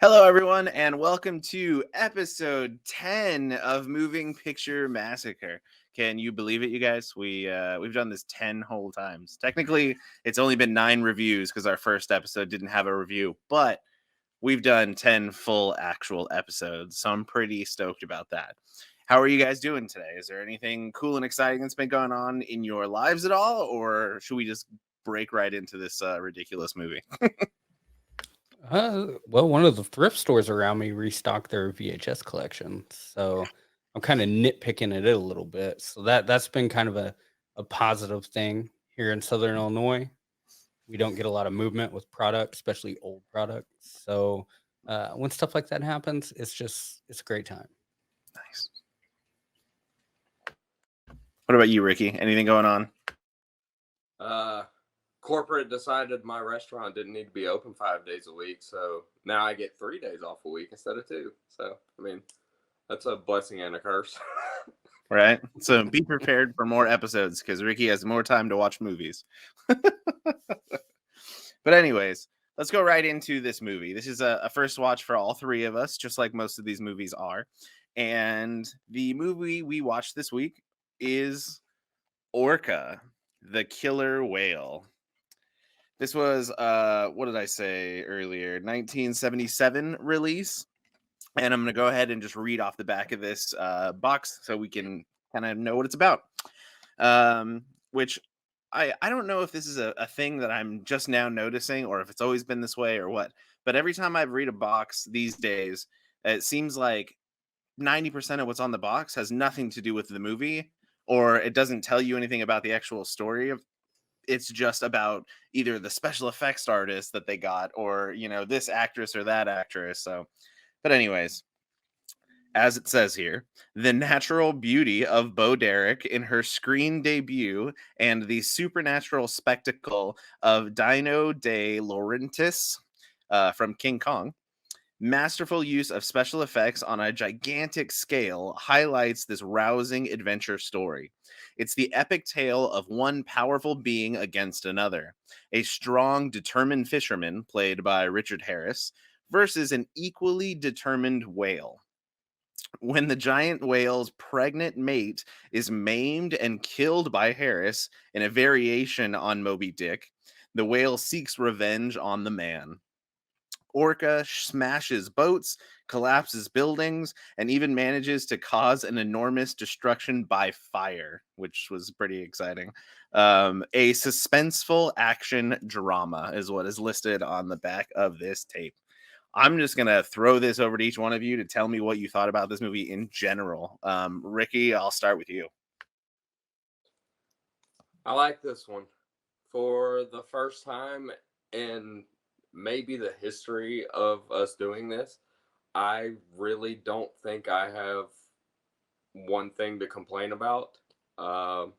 Hello, everyone, and welcome to episode 10 of Moving Picture Massacre. Can you believe it, you guys? We've done this 10 whole times. Technically, it's only been 9 reviews because our first episode didn't have a review, but we've done 10 full actual episodes, so I'm pretty stoked about that. How are you guys doing today? Is there anything cool and exciting that's been going on in your lives at all, or should we just break right into this ridiculous movie? Well, one of the thrift stores around me restocked their VHS collection, so I'm kind of nitpicking at it a little bit. So that's been kind of a positive thing here in Southern Illinois. We don't get a lot of movement with product, especially old products. So when stuff like that happens, it's a great time. Nice. What about you, Ricky? Anything going on? Uh, Corporate decided my restaurant didn't need to be open 5 days a week, so now I get 3 days off a week instead of two. So, I mean, that's a blessing and a curse. Right? So be prepared for more episodes because Ricky has more time to watch movies. But anyways, let's go right into this movie. This is a first watch for all three of us, just like most of these movies are. And the movie we watched this week is Orca, the Killer Whale. This was what did I say earlier? 1977 release. And I'm going to go ahead and just read off the back of this box so we can kind of know what it's about. Which I don't know if this is a thing that I'm just now noticing or if it's always been this way or what. But every time I read a box these days, it seems like 90% of what's on the box has nothing to do with the movie, or it doesn't tell you anything about the actual story of. It's just about either the special effects artist that they got or, this actress or that actress. So, but anyways, as it says here, the natural beauty of Bo Derek in her screen debut and the supernatural spectacle of Dino de Laurentiis from King Kong. Masterful use of special effects on a gigantic scale highlights this rousing adventure story. It's the epic tale of one powerful being against another. A strong, determined fisherman, played by Richard Harris, versus an equally determined whale. When the giant whale's pregnant mate is maimed and killed by Harris in a variation on Moby Dick, the whale seeks revenge on the man. Orca smashes boats, collapses buildings, and even manages to cause an enormous destruction by fire, which was pretty exciting. A suspenseful action drama is what is listed on the back of this tape. I'm just going to throw this over to each one of you to tell me what you thought about this movie in general. Ricky, I'll start with you. I like this one. For the first time in maybe the history of us doing this, I really don't think I have one thing to complain about. Um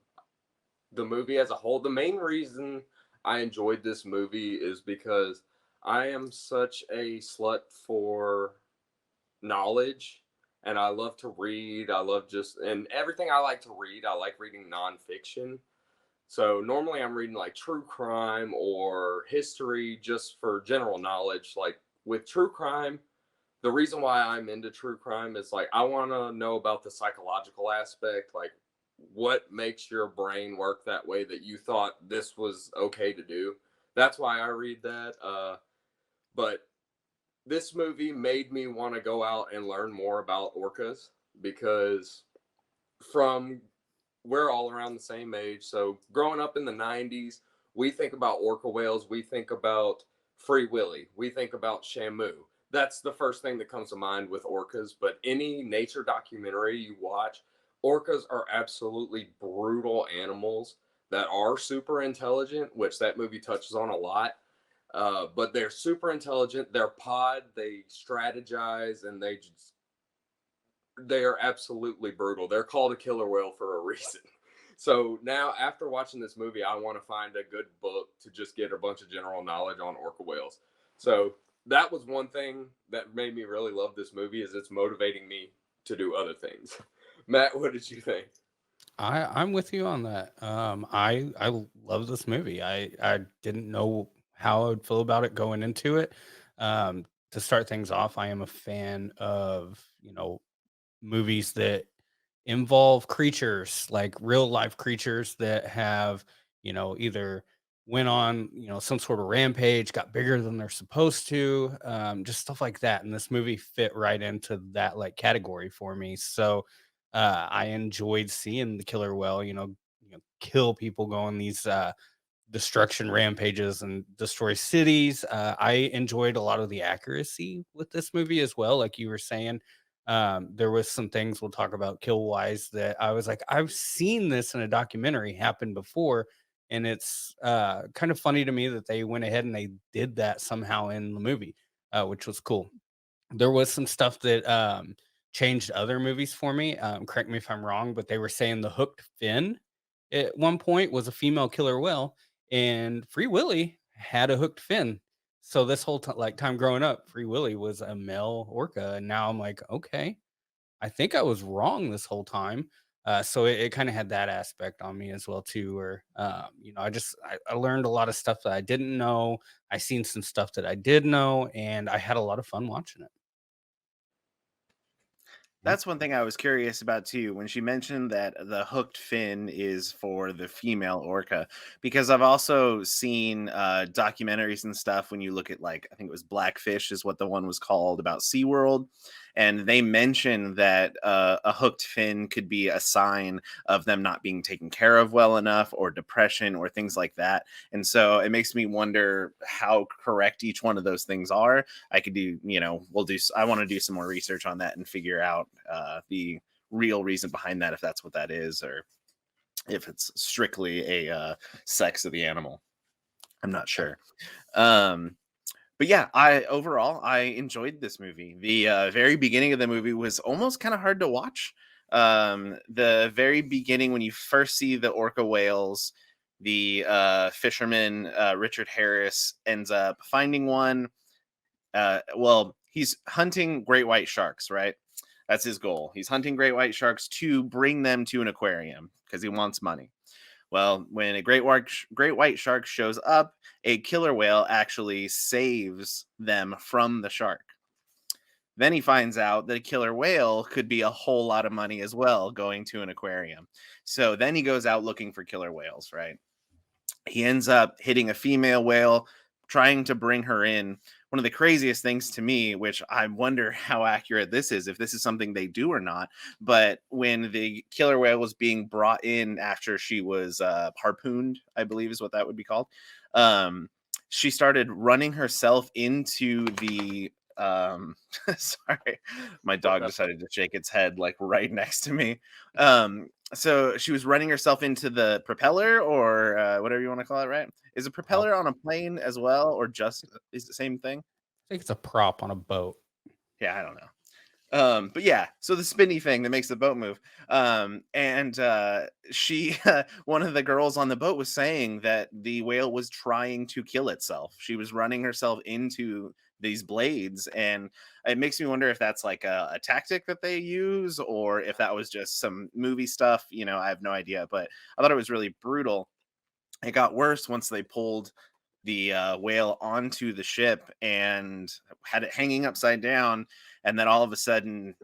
the movie as a whole. The main reason I enjoyed this movie is because I am such a slut for knowledge and I love to read. I love just, and everything I like to read, I like reading nonfiction. So normally I'm reading like true crime or history just for general knowledge. Like with true crime, the reason why I'm into true crime is like I want to know about the psychological aspect, like what makes your brain work that way that you thought this was okay to do. That's why I read that. But this movie made me want to go out and learn more about orcas because from we're all around the same age. So growing up in the 90s, we think about orca whales, we think about Free Willy, we think about Shamu. That's the first thing that comes to mind with orcas. But any nature documentary you watch, orcas are absolutely brutal animals that are super intelligent, which that movie touches on a lot. But they're super intelligent. They're pod. They strategize, and they are absolutely brutal. They're called a killer whale for a reason. So now, after watching this movie, I want to find a good book to just get a bunch of general knowledge on orca whales. So that was one thing that made me really love this movie is it's motivating me to do other things. Matt, what did you think? I'm with you on that. I love this movie. I didn't know how I would feel about it going into it. to start things off, I am a fan of, movies that involve creatures, like real life creatures that have, either went on, some sort of rampage, got bigger than they're supposed to, just stuff like that. And this movie fit right into that like category for me. So I enjoyed seeing the killer whale, kill people, go on these destruction rampages and destroy cities. I enjoyed a lot of the accuracy with this movie as well. Like you were saying, there was some things we'll talk about kill wise that I was like, I've seen this in a documentary happen before. And it's kind of funny to me that they went ahead and they did that somehow in the movie, which was cool. There was some stuff that changed other movies for me. Correct me if I'm wrong, but they were saying the hooked fin at one point was a female killer whale, and Free Willy had a hooked fin. So this whole time growing up, Free Willy was a male orca, and now I'm like, okay, I think I was wrong this whole time. So it kind of had that aspect on me as well too, where I learned a lot of stuff that I didn't know. I seen some stuff that I did know, and I had a lot of fun watching it. Yeah. That's one thing I was curious about too, when she mentioned that the hooked fin is for the female orca, because I've also seen documentaries and stuff. When you look at, like, I think it was Blackfish is what the one was called, about SeaWorld, and they mention that a hooked fin could be a sign of them not being taken care of well enough, or depression, or things like that. And so it makes me wonder how correct each one of those things are. I could do, I want to do some more research on that and figure out the real reason behind that, if that's what that is, or if it's strictly a sex of the animal. I'm not sure. But yeah, I enjoyed this movie. The very beginning of the movie was almost kind of hard to watch. The very beginning, when you first see the orca whales, the fisherman Richard Harris ends up finding one. Well, he's hunting great white sharks, right? That's his goal. He's hunting great white sharks to bring them to an aquarium because he wants money. Well, when a great white shark shows up, a killer whale actually saves them from the shark. Then he finds out that a killer whale could be a whole lot of money as well, going to an aquarium. So then he goes out looking for killer whales, right? He ends up hitting a female whale, trying to bring her in. One of the craziest things to me, which I wonder how accurate this is, if this is something they do or not, but when the killer whale was being brought in after she was harpooned, I believe is what that would be called, she started running herself into the sorry, my dog decided to shake its head like right next to me. So she was running herself into the propeller, or whatever you want to call it, right? Is a propeller on a plane as well, or just is the same thing? I think it's a prop on a boat. Yeah, I don't know. But yeah, so the spinny thing that makes the boat move. And she, one of the girls on the boat was saying that the whale was trying to kill itself. She was running herself into these blades, and it makes me wonder if that's like a tactic that they use, or if that was just some movie stuff. I have no idea, but I thought it was really brutal. It got worse once they pulled the whale onto the ship and had it hanging upside down, and then all of a sudden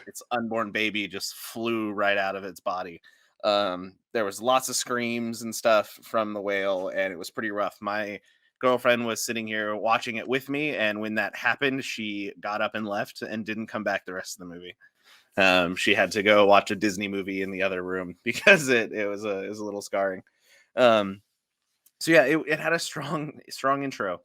its unborn baby just flew right out of its body. There was lots of screams and stuff from the whale, and it was pretty rough. My girlfriend was sitting here watching it with me, and when that happened, she got up and left and didn't come back the rest of the movie. She had to go watch a Disney movie in the other room because it was a little scarring. So yeah, it had a strong intro.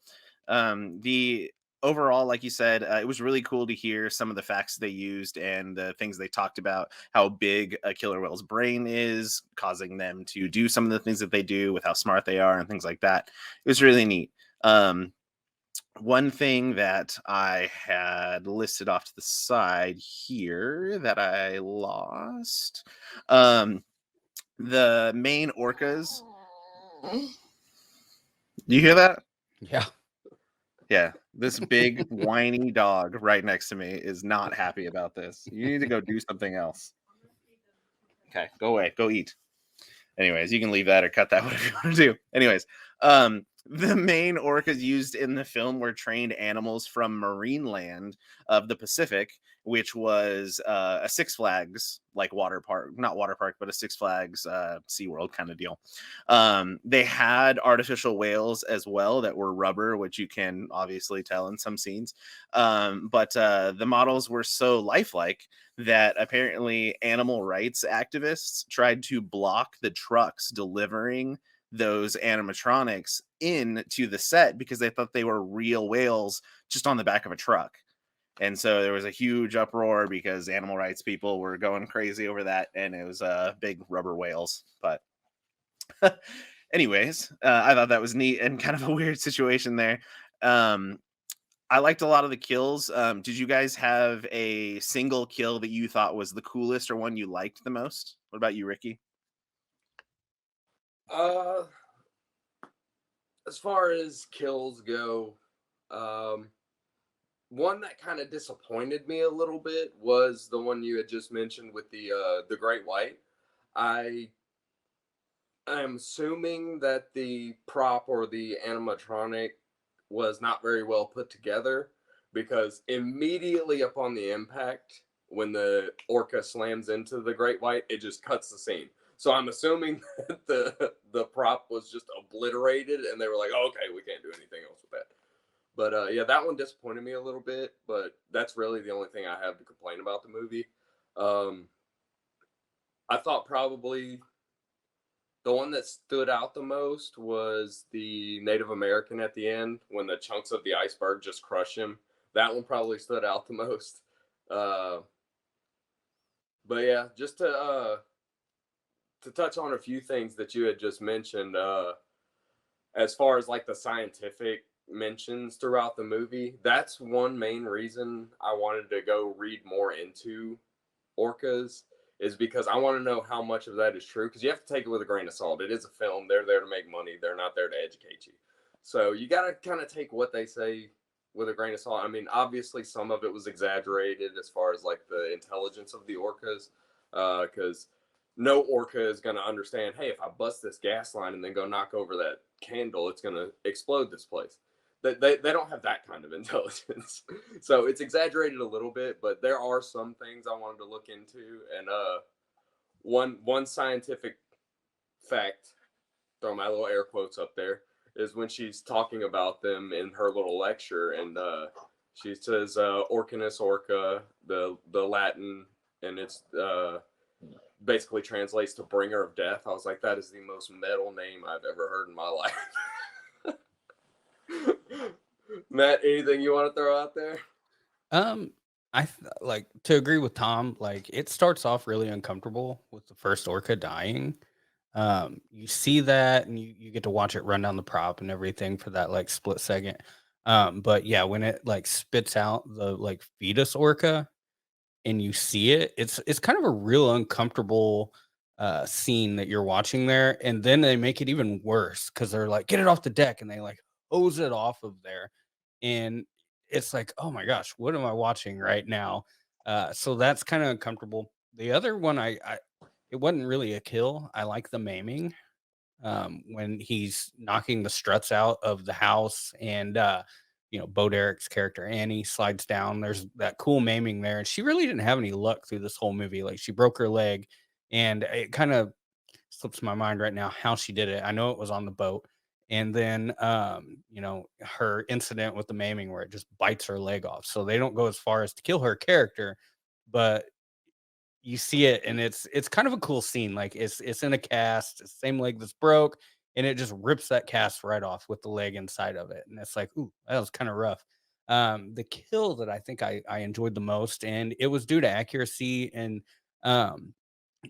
The overall, like you said, it was really cool to hear some of the facts they used and the things they talked about, how big a killer whale's brain is, causing them to do some of the things that they do, with how smart they are and things like that. It was really neat. One thing that I had listed off to the side here that I lost, the main orcas. Do you hear that? Yeah. Yeah. This big whiny dog right next to me is not happy about this. You need to go do something else. Okay, go away. Go eat. Anyways, you can leave that or cut that, whatever you want to do. Anyways, The main orcas used in the film were trained animals from Marineland of the Pacific, which was a Six Flags like water park, not water park, but a Six Flags SeaWorld kind of deal. They had artificial whales as well that were rubber, which you can obviously tell in some scenes. But the models were so lifelike that apparently animal rights activists tried to block the trucks delivering those animatronics into the set because they thought they were real whales just on the back of a truck. And so there was a huge uproar because animal rights people were going crazy over that, and it was big rubber whales. But anyways, I thought that was neat and kind of a weird situation there. Um, I liked a lot of the kills. Did you guys have a single kill that you thought was the coolest or one you liked the most? What about you, Ricky? Uh, as far as kills go, um, one that kind of disappointed me a little bit was the one you had just mentioned with the great white. I am assuming that the prop or the animatronic was not very well put together because immediately upon the impact, when the orca slams into the great white, it just cuts the scene. So I'm assuming that the prop was just obliterated, and they were like, oh, "Okay, we can't do anything else with that." But yeah, that one disappointed me a little bit. But that's really the only thing I have to complain about the movie. Um, I thought probably the one that stood out the most was the Native American at the end when the chunks of the iceberg just crush him. That one probably stood out the most. Uh, but yeah, just to touch on a few things that you had just mentioned, as far as like the scientific mentions throughout the movie, that's one main reason I wanted to go read more into orcas, is because I want to know how much of that is true, because you have to take it with a grain of salt. It is a film. They're there to make money. They're not there to educate you. So you got to kind of take what they say with a grain of salt. I mean, obviously some of it was exaggerated as far as like the intelligence of the orcas, because no orca is going to understand, hey, if I bust this gas line and then go knock over that candle, it's going to explode this place. They don't have that kind of intelligence. So it's exaggerated a little bit, but there are some things I wanted to look into. And one scientific fact, throw my little air quotes up there, is when she's talking about them in her little lecture, and she says Orcanus orca, the Latin, and it's basically translates to bringer of death. I was like, that is the most metal name I've ever heard in my life. Matt, anything you want to throw out there? Like to agree with Tom. Like it starts off really uncomfortable with the first orca dying. You see that, and you get to watch it run down the prop and everything for that like split second. But yeah, when it like spits out the like fetus orca, and you see it, it's kind of a real uncomfortable scene that you're watching there. And then they make it even worse because they're like, get it off the deck, and they like hose it off of there. And it's like, oh my gosh, what am I watching right now? So that's kind of uncomfortable. The other one, I it wasn't really a kill. I like the maiming when he's knocking the struts out of the house, and Bo Derek's character Annie slides down. There's that cool maiming there, and she really didn't have any luck through this whole movie. Like she broke her leg, and it kind of slips my mind right now how she did it. I know it was on the boat, and then her incident with the maiming where it just bites her leg off. So they don't go as far as to kill her character, but you see it, and it's kind of a cool scene. Like it's in a cast, it's the same leg that's broke, and it just rips that cast right off with the leg inside of it. And it's like, ooh, that was kind of rough. The kill that I think I enjoyed the most, and it was due to accuracy, and um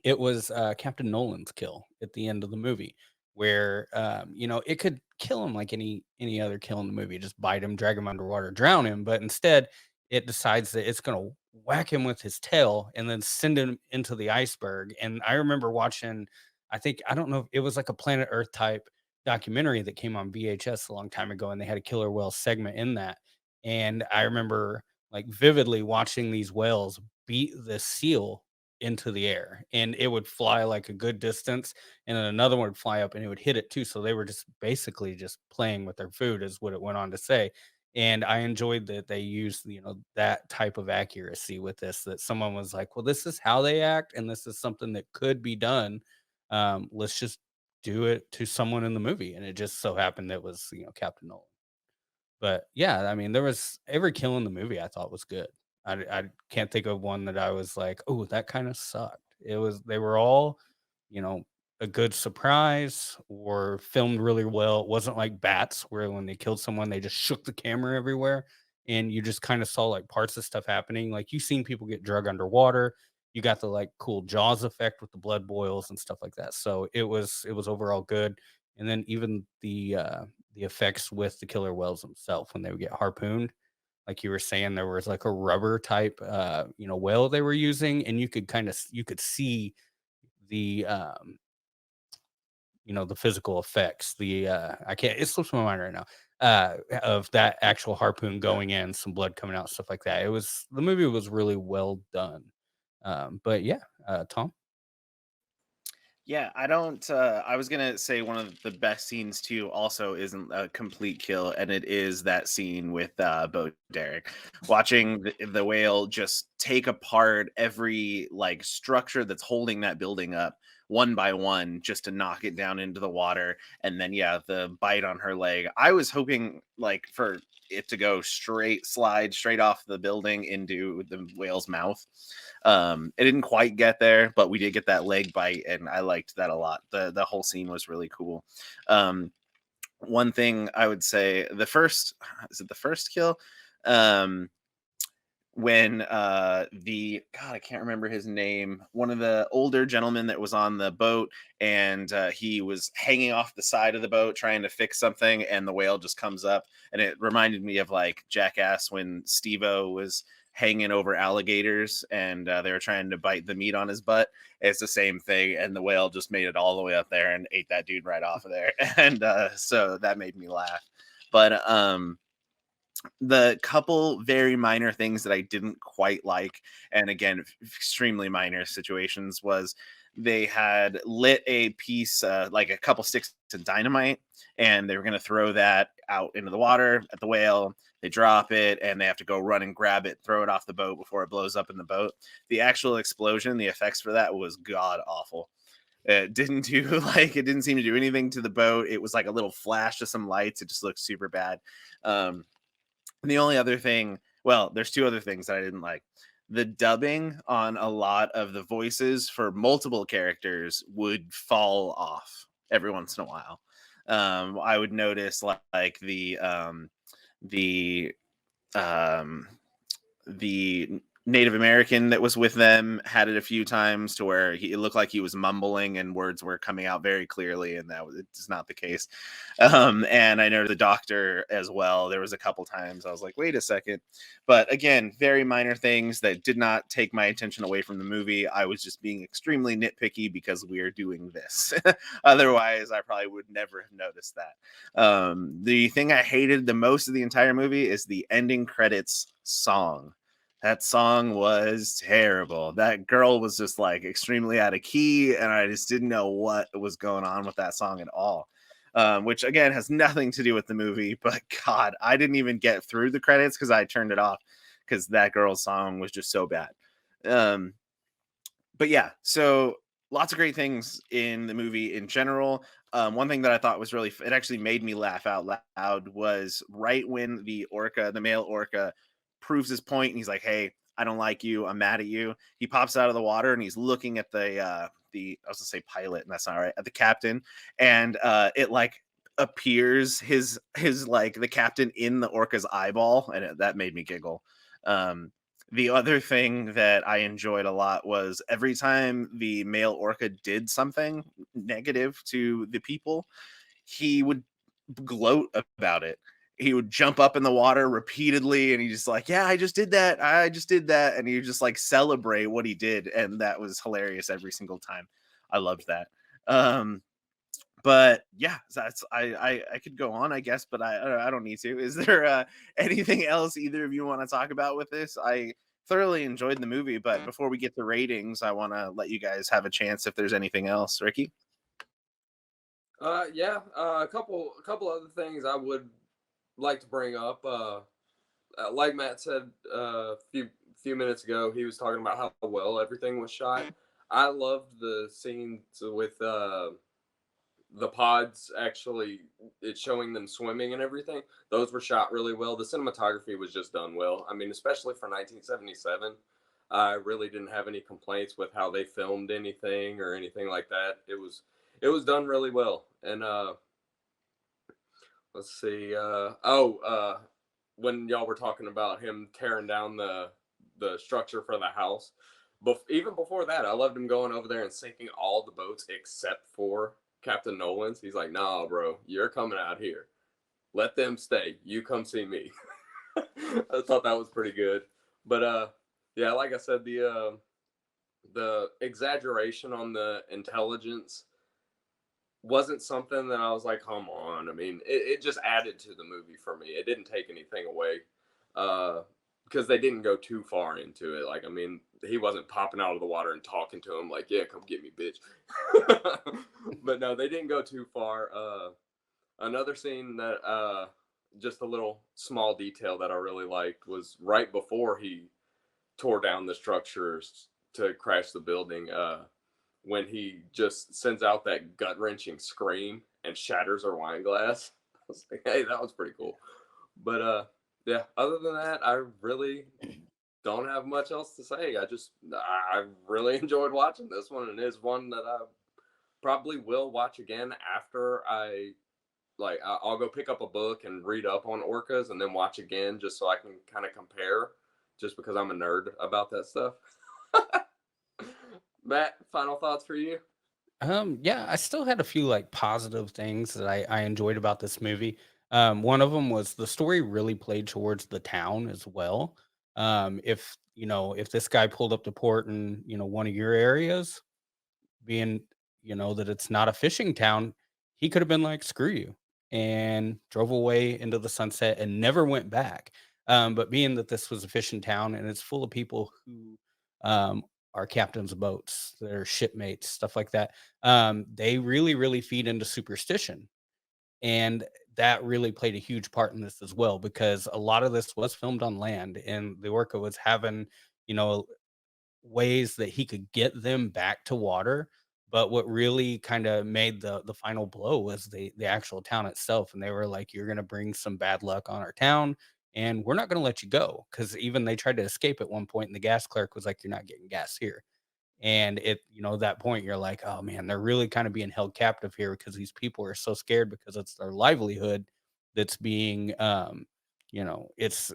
it was Captain Nolan's kill at the end of the movie, where it could kill him like any other kill in the movie, just bite him, drag him underwater, drown him. But instead, it decides that it's going to whack him with his tail and then send him into the iceberg. And I remember watching, I don't know if it was like a Planet Earth type documentary that came on VHS a long time ago, and they had a killer whale segment in that. And I remember like vividly watching these whales beat the seal into the air, and it would fly like a good distance, and then another one would fly up and it would hit it too. So they were just basically just playing with their food, is what it went on to say. And I enjoyed that they used, that type of accuracy with this, that someone was like, well, this is how they act, and this is something that could be done. Let's just do it to someone in the movie. And it just so happened that it was, Captain Nolan. But yeah, I mean, there was every kill in the movie I thought was good. I can't think of one that I was like, oh, that kind of sucked. They were all, you know, a good surprise or filmed really well. It wasn't like Bats, where when they killed someone, they just shook the camera everywhere. And you just kind of saw like parts of stuff happening. Like you've seen people get drug underwater. You got the like cool Jaws effect with the blood boils and stuff like that. So it was overall good. And then even the effects with the killer whales themselves when they would get harpooned, like you were saying, there was like a rubber type whale they were using, and you could see the the physical effects, I can't, it slips my mind right now, of that actual harpoon going in, some blood coming out, stuff like that. The movie was really well done. But yeah, Tom. Yeah, I don't. I was gonna say one of the best scenes too. Also, isn't a complete kill, and it is that scene with Bo Derek, watching the whale just take apart every like structure that's holding that building up one by one, just to knock it down into the water, and then yeah, the bite on her leg. I was hoping like for it to go slide straight off the building into the whale's mouth. It didn't quite get there, but we did get that leg bite, and I liked that a lot. The whole scene was really cool. Um, One thing I would say, the first is it the first kill? Um, when the God, I can't remember his name, one of the older gentlemen that was on the boat, and he was hanging off the side of the boat trying to fix something, and the whale just comes up, and it reminded me of like Jackass when Steve-O was hanging over alligators, and they were trying to bite the meat on his butt. It's the same thing, and the whale just made it all the way up there and ate that dude right off of there. And so that made me laugh. But the couple very minor things that I didn't quite like, and again, extremely minor situations, was they had lit a piece, like a couple sticks of dynamite, and they were going to throw that out into the water at the whale. They drop it, and they have to go run and grab it, throw it off the boat before it blows up in the boat. The actual explosion, the effects for that was god awful. It didn't do it didn't seem to do anything to the boat. It was like a little flash of some lights. It just looked super bad. And the only other thing, well, there's two other things that I didn't like. The dubbing on a lot of the voices for multiple characters would fall off every once in a while. I would notice like the um, the Native American that was with them had it a few times to where it looked like he was mumbling and words were coming out very clearly, and it's not the case. And I know the doctor as well. There was a couple times I was like, wait a second. But again, very minor things that did not take my attention away from the movie. I was just being extremely nitpicky because we are doing this. Otherwise, I probably would never have noticed that. The thing I hated the most of the entire movie is the ending credits song. That song was terrible. That girl was just like extremely out of key, and I just didn't know what was going on with that song at all. Which again has nothing to do with the movie, but God, I didn't even get through the credits because I turned it off because that girl's song was just so bad. Um, but yeah, so lots of great things in the movie in general. One thing that I thought was really, it actually made me laugh out loud, was right when the male orca, proves his point, and he's like, "Hey, I don't like you. I'm mad at you." He pops out of the water and he's looking at the I was gonna say pilot, and that's not right, at the captain, and it like appears his like the captain in the orca's eyeball, and that made me giggle. Um, the other thing that I enjoyed a lot was every time the male orca did something negative to the people, he would gloat about it. He would jump up in the water repeatedly, and he just like, yeah, I just did that. I just did that. And he would just like celebrate what he did. And that was hilarious every single time. I loved that. But yeah, that's I could go on, I guess, but I don't need to. Is there anything else either of you want to talk about with this? I thoroughly enjoyed the movie. But before we get to ratings, I want to let you guys have a chance if there's anything else. Ricky? Yeah, a couple other things I would like to bring up. Like Matt said a few minutes ago, he was talking about how well everything was shot. I loved the scenes with the pods actually it's showing them swimming and everything. Those were shot really well. The cinematography was just done well. I mean, especially for 1977. I really didn't have any complaints with how they filmed anything or anything like that. It was done really well. And let's see. When y'all were talking about him tearing down the structure for the house, but even before that, I loved him going over there and sinking all the boats except for Captain Nolan's. He's like, "Nah, bro, you're coming out here. Let them stay. You come see me." I thought that was pretty good. But yeah, like I said, the exaggeration on the intelligence wasn't something that I was like, come on. I mean, it just added to the movie for me. It didn't take anything away because they didn't go too far into it. Like, I mean, he wasn't popping out of the water and talking to him like, yeah, come get me, bitch. But no, they didn't go too far. Another scene that just a little small detail that I really liked was right before he tore down the structures to crash the building. When he just sends out that gut wrenching scream and shatters her wine glass. I was like, hey, that was pretty cool. But yeah, other than that, I really don't have much else to say. I really enjoyed watching this one, and it's one that I probably will watch again after I'll go pick up a book and read up on orcas and then watch again just so I can kind of compare, just because I'm a nerd about that stuff. Matt, final thoughts for you? Yeah, I still had a few like positive things that I enjoyed about this movie. One of them was the story really played towards the town as well. If if this guy pulled up to port in one of your areas, being that it's not a fishing town, he could have been like screw you and drove away into the sunset and never went back. But being that this was a fishing town and it's full of people who um, are captains of boats, they're shipmates, stuff like that, they really feed into superstition, and that really played a huge part in this as well because a lot of this was filmed on land and the orca was having you know ways that he could get them back to water. But what really kind of made the final blow was the actual town itself. And they were like, "You're gonna bring some bad luck on our town, and we're not gonna let you go." Because even they tried to escape at one point, and the gas clerk was like, "You're not getting gas here." And at that point, you're like, "Oh man, they're really kind of being held captive here because these people are so scared because it's their livelihood that's being, you know, it's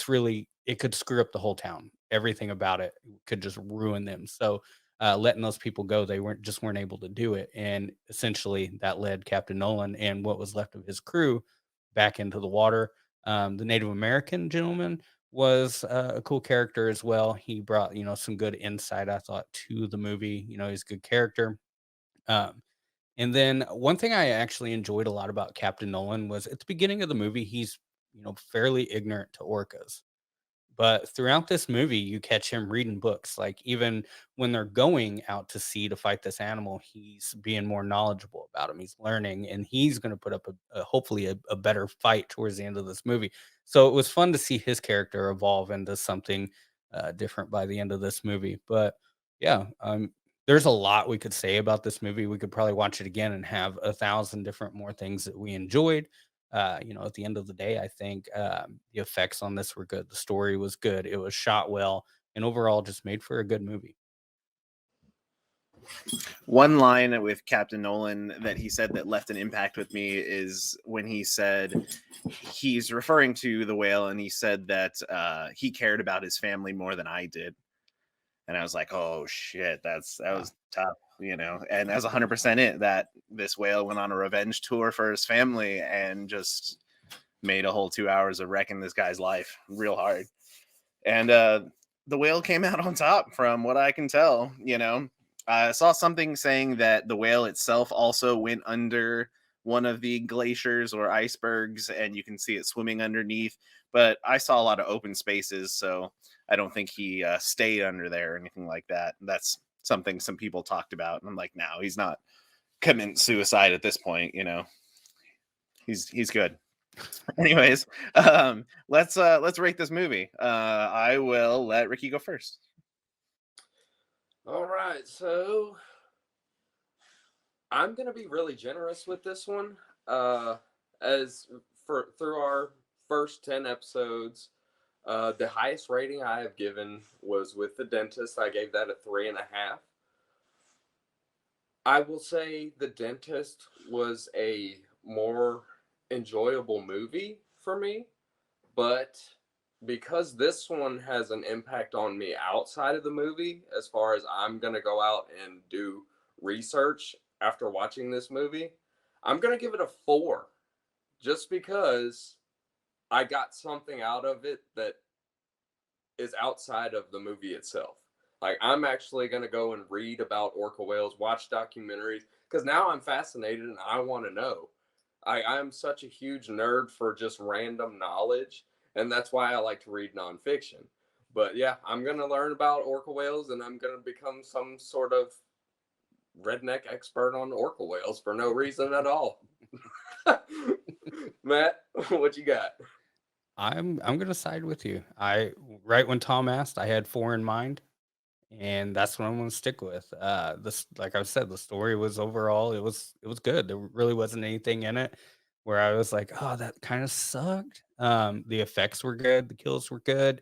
really it could screw up the whole town. Everything about it could just ruin them." So, letting those people go, they weren't able to do it, and essentially that led Captain Nolan and what was left of his crew back into the water. The Native American gentleman was a cool character as well. He brought, some good insight, I thought, to the movie. He's a good character. Um, and then one thing I actually enjoyed a lot about Captain Nolan was at the beginning of the movie, he's, fairly ignorant to orcas. But throughout this movie, you catch him reading books. Like even when they're going out to sea to fight this animal, he's being more knowledgeable about him. He's learning, and he's going to put up hopefully a better fight towards the end of this movie. So it was fun to see his character evolve into something different by the end of this movie. But yeah, there's a lot we could say about this movie. We could probably watch it again and have 1,000 different more things that we enjoyed. At the end of the day, I think the effects on this were good. The story was good. It was shot well, and overall, just made for a good movie. One line with Captain Nolan that he said that left an impact with me is when he said he's referring to the whale, and he said that he cared about his family more than I did. And I was like, oh shit, that was tough, and that's 100% it, that this whale went on a revenge tour for his family and just made a whole 2 hours of wrecking this guy's life real hard. And the whale came out on top from what I can tell. I saw something saying that the whale itself also went under one of the glaciers or icebergs, and you can see it swimming underneath. But I saw a lot of open spaces, so I don't think he stayed under there or anything like that. That's something some people talked about, and I'm like, no, he's not committing suicide at this point. He's good. Anyways, let's rate this movie. I will let Ricky go first. All right, so I'm gonna be really generous with this one. As for through our first 10 episodes, the highest rating I have given was with The Dentist. I gave that a 3.5. I will say The Dentist was a more enjoyable movie for me, but because this one has an impact on me outside of the movie, as far as I'm going to go out and do research after watching this movie, I'm going to give it a 4 just because I got something out of it that is outside of the movie itself. Like, I'm actually going to go and read about orca whales, watch documentaries, because now I'm fascinated and I want to know. I'm such a huge nerd for just random knowledge, and that's why I like to read nonfiction. But yeah, I'm going to learn about orca whales, and I'm going to become some sort of redneck expert on orca whales for no reason at all. Matt, what you got? I'm gonna side with you. I right when Tom asked, I had 4 in mind, and that's what I'm gonna stick with. This, like I said, the story was overall it was good. There really wasn't anything in it where I was like, oh, that kind of sucked. The effects were good, the kills were good.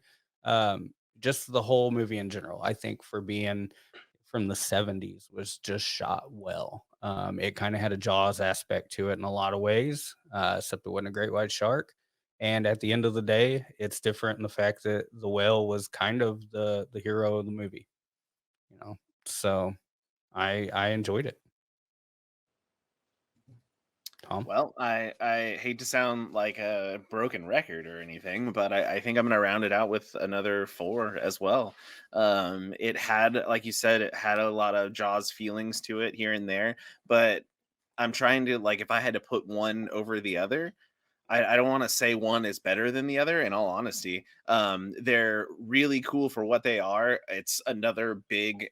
Just the whole movie in general, I think for being from the 70s was just shot well. It kind of had a Jaws aspect to it in a lot of ways, except it wasn't a great white shark. And at the end of the day, it's different in the fact that the whale was kind of the hero of the movie, you know. So I enjoyed it. Tom, Well, I hate to sound like a broken record or anything, but I think I'm gonna round it out with another 4 as well. It had, like you said, it had a lot of Jaws feelings to it here and there, but I'm trying to, like, if I had to put one over the other, I don't want to say one is better than the other. In all honesty, they're really cool for what they are. It's another big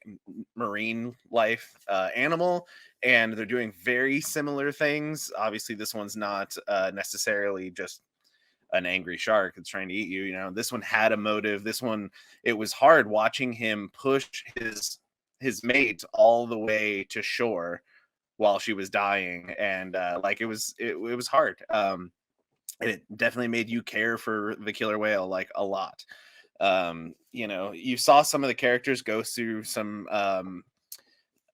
marine life animal, and they're doing very similar things. Obviously, this one's not necessarily just an angry shark that's trying to eat you. This one had a motive. This one, it was hard watching him push his mate all the way to shore while she was dying, and like it was hard. And it definitely made you care for the killer whale like a lot. You saw some of the characters go through some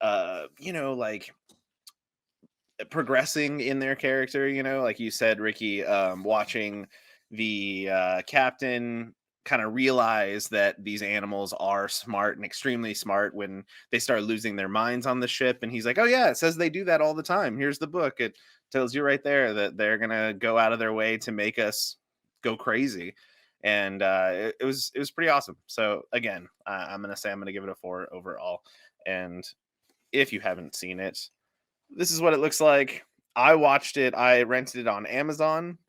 like progressing in their character, like you said, Ricky, watching the captain kind of realize that these animals are smart and extremely smart when they start losing their minds on the ship. And he's like, oh yeah, it says they do that all the time. Here's the book. It tells you right there that they're gonna go out of their way to make us go crazy. And it was pretty awesome. So again, I'm gonna say I'm gonna give it a 4 overall. And if you haven't seen it, this is what it looks like. I watched it. I rented it on Amazon.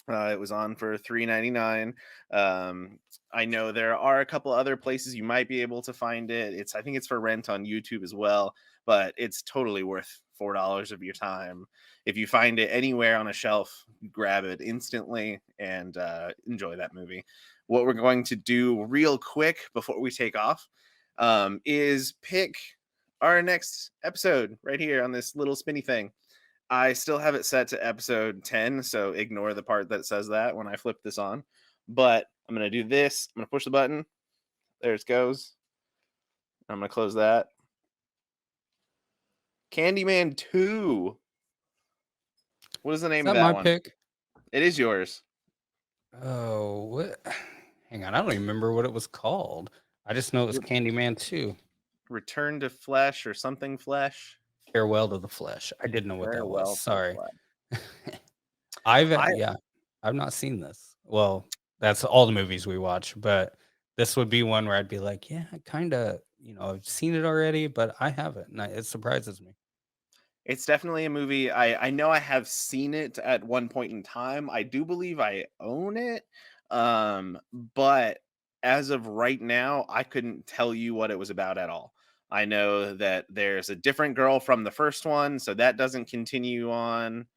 It was on for $3.99. I know there are a couple other places you might be able to find it. I think it's for rent on YouTube as well, but it's totally worth $4 of your time. If you find it anywhere on a shelf, grab it instantly and enjoy that movie. What we're going to do real quick before we take off is pick our next episode right here on this little spinny thing. I still have it set to episode 10, so ignore the part that says that when I flip this on. But I'm going to do this. I'm going to push the button. There it goes. I'm going to close that. Candyman 2. What is the is name of that that my one? pick? It is yours. Oh, what? Hang on, I don't even remember what it was called. I just know it was Candyman 2. Return to Flesh or something Flesh. Farewell to the Flesh. I didn't know what that was. Farewell to the Sorry. Flesh. I Yeah, I've not seen this. Well, that's all the movies we watch, but this would be one where I'd be like, yeah, I kind of, I've seen it already, but I haven't. And it surprises me. It's definitely a movie. I know I have seen it at one point in time. I do believe I own it. But as of right now, I couldn't tell you what it was about at all. I know that there's a different girl from the first one, so that doesn't continue on,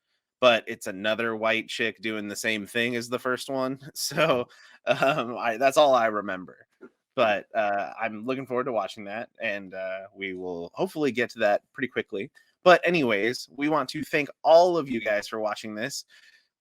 but it's another white chick doing the same thing as the first one. So that's all I remember. But I'm looking forward to watching that, and we will hopefully get to that pretty quickly. But anyways, we want to thank all of you guys for watching this.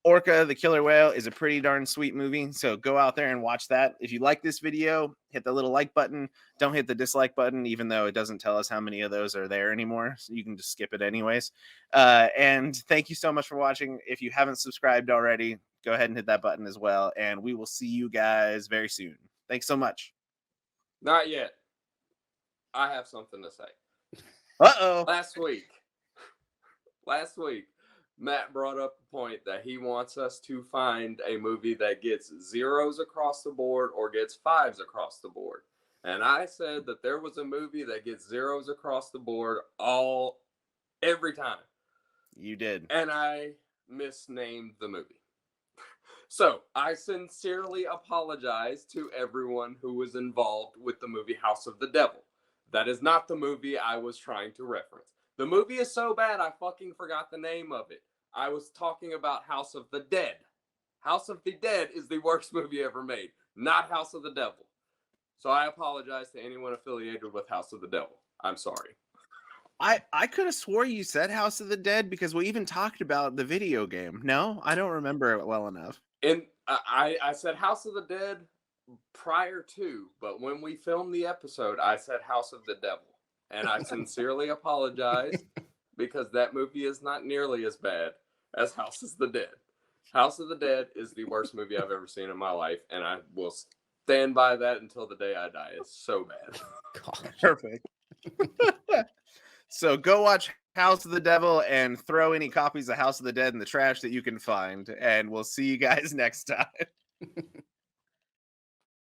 Orca, the Killer Whale is a pretty darn sweet movie, so go out there and watch that. If you like this video, hit the little like button. Don't hit the dislike button, even though it doesn't tell us how many of those are there anymore. So you can just skip it anyways. And thank you so much for watching. If you haven't subscribed already, go ahead and hit that button as well. And we will see you guys very soon. Thanks so much. Not yet. I have something to say. Uh-oh. Last week, Matt brought up the point that he wants us to find a movie that gets zeros across the board or gets fives across the board. And I said that there was a movie that gets zeros across the board every time. You did. And I misnamed the movie. So I sincerely apologize to everyone who was involved with the movie House of the Devil. That is not the movie I was trying to reference. The movie is so bad I fucking forgot the name of it. I was talking about House of the Dead. House of the Dead is the worst movie ever made, not House of the Devil. So I apologize to anyone affiliated with House of the Devil. I'm sorry. I could have swore you said House of the Dead because we even talked about the video game. No, I don't remember it well enough. And I said House of the Dead prior to, but when we filmed the episode, I said House of the Devil. And I sincerely apologize because that movie is not nearly as bad as House of the Dead. House of the Dead is the worst movie I've ever seen in my life, and I will stand by that until the day I die. It's so bad. Gosh. Perfect. So go watch House of the Devil and throw any copies of House of the Dead in the trash that you can find, and we'll see you guys next time.